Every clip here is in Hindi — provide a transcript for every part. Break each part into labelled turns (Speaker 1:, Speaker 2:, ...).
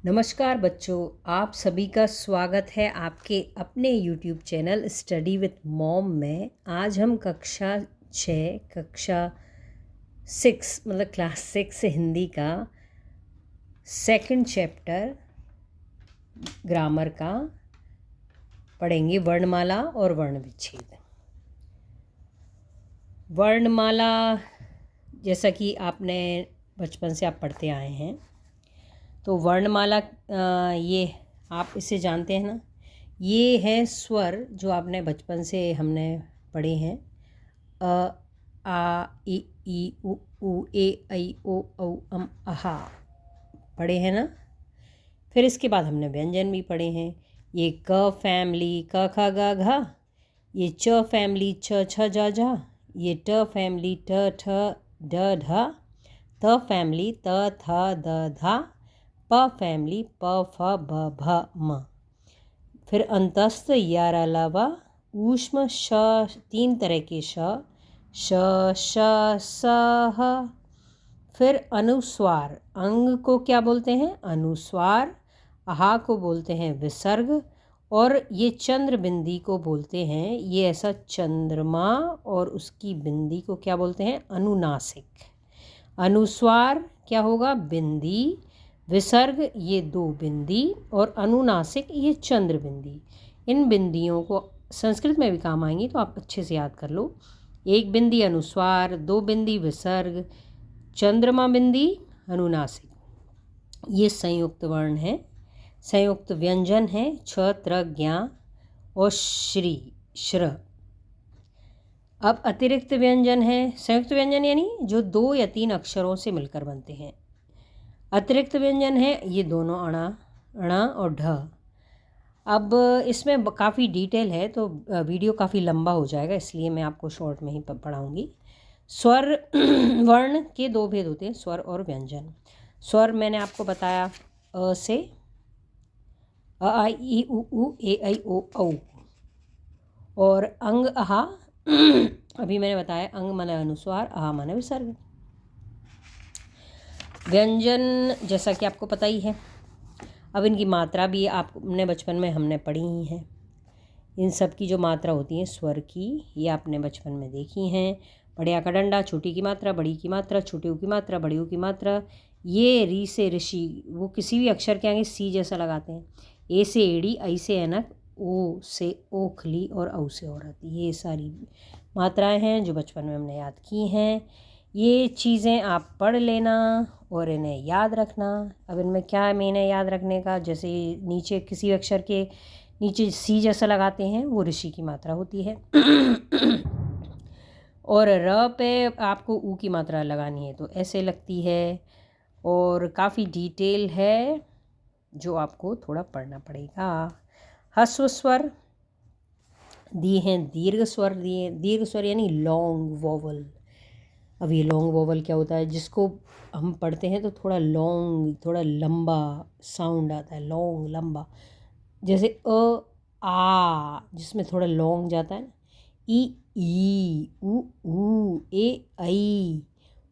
Speaker 1: नमस्कार बच्चों, आप सभी का स्वागत है आपके अपने YouTube channel study with mom में। आज हम कक्षा 6 मतलब क्लास 6 हिंदी का सेकंड चैप्टर ग्रामर का पढ़ेंगे, वर्णमाला और वर्ण विच्छेद। वर्णमाला जैसा कि आपने बचपन से आप पढ़ते आए हैं, तो वर्णमाला ये आप इसे जानते हैं ना, ये है स्वर जो आपने बचपन से हमने पढ़े हैं। अ, आ, ई, उ, ए, ऐ, ओ, औ, अहा पढ़े हैं ना। फिर इसके बाद हमने व्यंजन भी पढ़े हैं। ये क फैमिली क ख ग घ, ये च फैमिली छ छ जा जा, ये ट फैमिली ट ठ ड ढ, त फैमिली त थ द धा, प फैमिली प फ ब भ म। फिर अंतस्थ यारा लावा ऊष्म श, 3 तरह के श श स ह। फिर अनुस्वार, अंग को क्या बोलते हैं? अनुस्वार। आहा को बोलते हैं विसर्ग, और ये चंद्र बिंदी को बोलते हैं, ये ऐसा चंद्रमा, और उसकी बिंदी को क्या बोलते हैं? अनुनासिक। अनुस्वार क्या होगा? बिंदी। विसर्ग ये 2 बिंदी, और अनुनासिक ये चंद्र बिंदी। इन बिंदियों को संस्कृत में भी काम आएंगी, तो आप अच्छे से याद कर लो। 1 बिंदी अनुस्वार, 2 बिंदी विसर्ग, चंद्रमा बिंदी, अनुनासिक। ये संयुक्त वर्ण है, संयुक्त व्यंजन है। छ त्र ज्ञा और श्री श्र। अब अतिरिक्त व्यंजन है। संयुक्त व्यंजन यानी जो 2 या 3 अक्षरों से मिलकर बनते हैं। अतिरिक्त व्यंजन है ये दोनों अणा, ण और ढ। अब इसमें काफ़ी डिटेल है, तो वीडियो काफ़ी लंबा हो जाएगा, इसलिए मैं आपको शॉर्ट में ही पढ़ाऊँगी। स्वर वर्ण के 2 भेद होते हैं, स्वर और व्यंजन। स्वर मैंने आपको बताया अ से, अ आ ई उ ए ऐ ओ औ, और अंग अहा अभी मैंने बताया, अंग माने अनुस्वार, अहा माने विसर्ग। व्यंजन जैसा कि आपको पता ही है। अब इनकी मात्रा भी आपने बचपन में हमने पढ़ी ही है। इन सब की जो मात्रा होती है स्वर की, ये आपने बचपन में देखी हैं। बढ़िया का डंडा, छोटी की मात्रा, बड़ी की मात्रा, छोटी की मात्रा, बड़ी की मात्रा। ये री से ऋषि, वो किसी भी अक्षर के आगे सी जैसा लगाते हैं। ए से एड़ी, ऐ से ऐनक, ओ से ओखली, और औ से औरत। ये सारी मात्राएं हैं जो बचपन में हमने याद की हैं। ये चीज़ें आप पढ़ लेना और इन्हें याद रखना। अब इनमें क्या है मेन है याद रखने का? जैसे नीचे किसी अक्षर के नीचे सी जैसा लगाते हैं, वो ऋषि की मात्रा होती है। और र पे आपको ऊ की मात्रा लगानी है, तो ऐसे लगती है। और काफ़ी डिटेल है जो आपको थोड़ा पढ़ना पड़ेगा। ह्रस्व स्वर दिए हैं, दीर्घ स्वर दिए। दीर्घ स्वर यानी लॉन्ग वोवल। अब ये लॉन्ग वोवल क्या होता है? जिसको हम पढ़ते हैं तो थोड़ा लॉन्ग, थोड़ा लंबा साउंड आता है, लॉन्ग लंबा। जैसे अ आ, जिसमें थोड़ा लॉन्ग जाता है ना। ई ऊ ए ऐ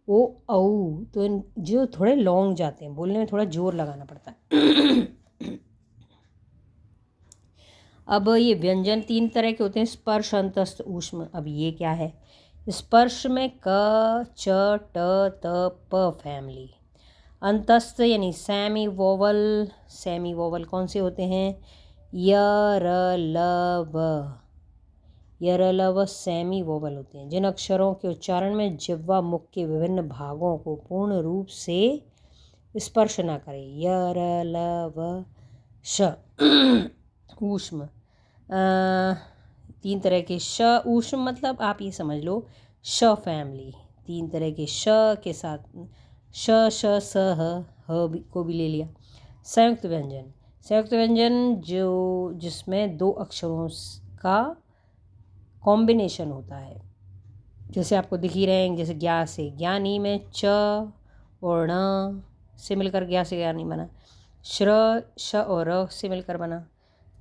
Speaker 1: ओ औ, तो इन जो थोड़े लॉन्ग जाते हैं, बोलने में थोड़ा जोर लगाना पड़ता है। अब ये व्यंजन 3 तरह के होते हैं, स्पर्श, अंतस्थ, ऊष्म। अब ये क्या है? स्पर्श में क च ट त प फैमिली। अंतस्थ यानी सेमी वोवल। सेमी वोवल कौन से होते हैं? य र ल व। य र ल व सेमी वोवल होते हैं, जिन अक्षरों के उच्चारण में जिह्वा मुख के विभिन्न भागों को पूर्ण रूप से स्पर्श न करे। य र ल व श। ऊष्म 3 तरह के श। ऊष्म मतलब आप ये समझ लो, श फैमिली। 3 तरह के श के साथ श श स ह को भी ले लिया। संयुक्त व्यंजन, संयुक्त व्यंजन जो जिसमें 2 अक्षरों का कॉम्बिनेशन होता है, जैसे आपको दिख ही रहे हैं। जैसे ज्ञा से ज्ञानी में च और ण से मिलकर ज्ञा से ज्ञानी बना। श्र श और र से मिलकर बना।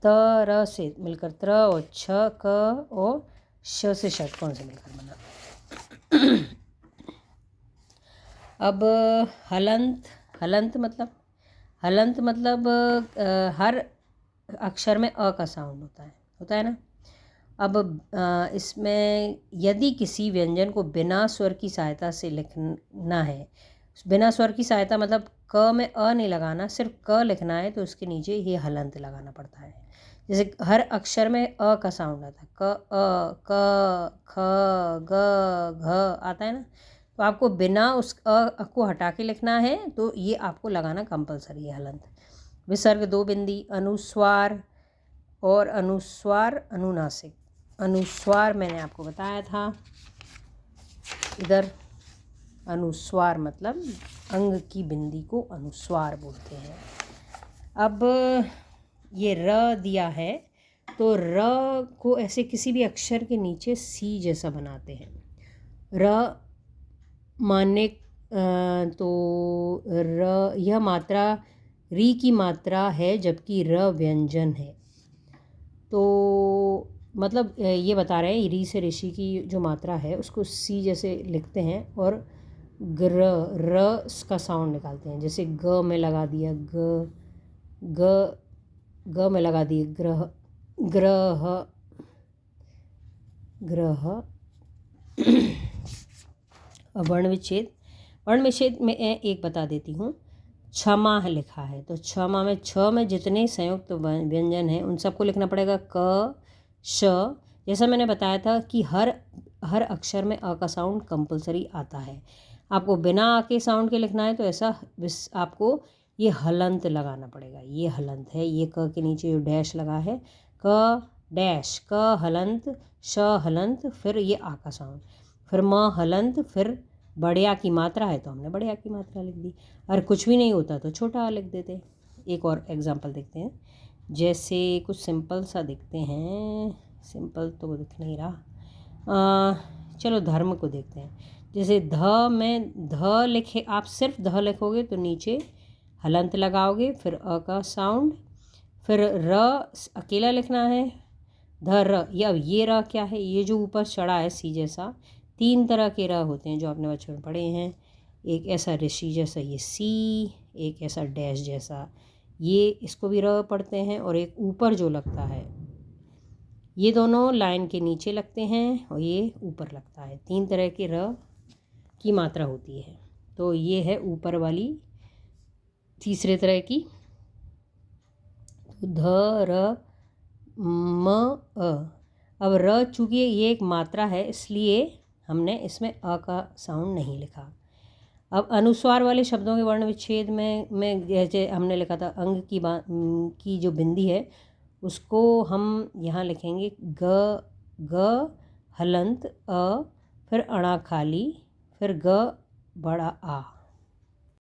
Speaker 1: त र से मिलकर त्र, और छ क और श से षटकोण से मिलकर बना। अब हलंत, हलंत मतलब हलंत मतलब हर अक्षर में अ का साउंड होता है ना। अब इसमें यदि किसी व्यंजन को बिना स्वर की सहायता से लिखना है, बिना स्वर की सहायता मतलब क में अ नहीं लगाना, सिर्फ क लिखना है, तो उसके नीचे ये हलंत लगाना पड़ता है। जैसे हर अक्षर में अ का साउंड आता है, क अ क ख ग घ आता है ना। तो आपको बिना उस अ को हटा के लिखना है तो ये आपको लगाना कंपलसरी है हलंत। विसर्ग 2 बिंदी, अनुस्वार और अनुस्वार अनुनासिक। अनुस्वार मैंने आपको बताया था, इधर अनुस्वार मतलब अंग की बिंदी को अनुस्वार बोलते हैं। अब ये र दिया है तो र को ऐसे किसी भी अक्षर के नीचे सी जैसा बनाते हैं। र माने तो र यह मात्रा री की मात्रा है, जबकि र व्यंजन है। तो मतलब ये बता रहे हैं री से ऋषि की जो मात्रा है उसको सी जैसे लिखते हैं और ग्र र का साउंड निकालते हैं। जैसे ग में लगा दिया ग में लगा दिए ग्रह ग्रह ग्रह। वर्ण विच्छेद में एक बता देती हूँ। क्षमा लिखा है तो क्षमा में छ में जितने संयुक्त व्यंजन हैं उन सबको लिखना पड़ेगा, क श। जैसा मैंने बताया था कि हर अक्षर में अ का साउंड कंपलसरी आता है। आपको बिना आ के साउंड के लिखना है तो ऐसा आपको ये हलंत लगाना पड़ेगा। ये हलंत है, ये क के नीचे जो डैश लगा है, क डैश, क हलंत, श हलंत, फिर ये आ का साउंड, फिर म हलंत, फिर बढ़िया की मात्रा है तो हमने बढ़िया की मात्रा लिख दी। अगर कुछ भी नहीं होता तो छोटा आ लिख देते। एक और एग्जांपल देखते हैं, जैसे कुछ सिंपल सा देखते हैं। सिंपल तो दिख नहीं रहा, चलो धर्म को देखते हैं। जैसे ध में ध लिखे, आप सिर्फ ध लिखोगे तो नीचे हलंत लगाओगे, फिर अ का साउंड, फिर र अकेला लिखना है, ध र। ये र क्या है, ये जो ऊपर चढ़ा है सी जैसा, 3 तरह के र होते हैं जो आपने बचपन में पढ़े हैं। एक ऐसा ऋषि जैसा ये सी, एक ऐसा डैश जैसा ये, इसको भी र पढ़ते हैं, और एक ऊपर जो लगता है ये दोनों लाइन के नीचे लगते हैं और ये ऊपर लगता है। 3 तरह के र की मात्रा होती है। तो ये है ऊपर वाली तीसरे तरह की, ध र म अ। अब र चूँकि ये एक मात्रा है इसलिए हमने इसमें अ का साउंड नहीं लिखा। अब अनुस्वार वाले शब्दों के वर्ण विच्छेद में जैसे हमने लिखा था अंग की जो बिंदी है उसको हम यहाँ लिखेंगे ग हलंत अ, फिर अणा खाली, फिर ग बड़ा आ।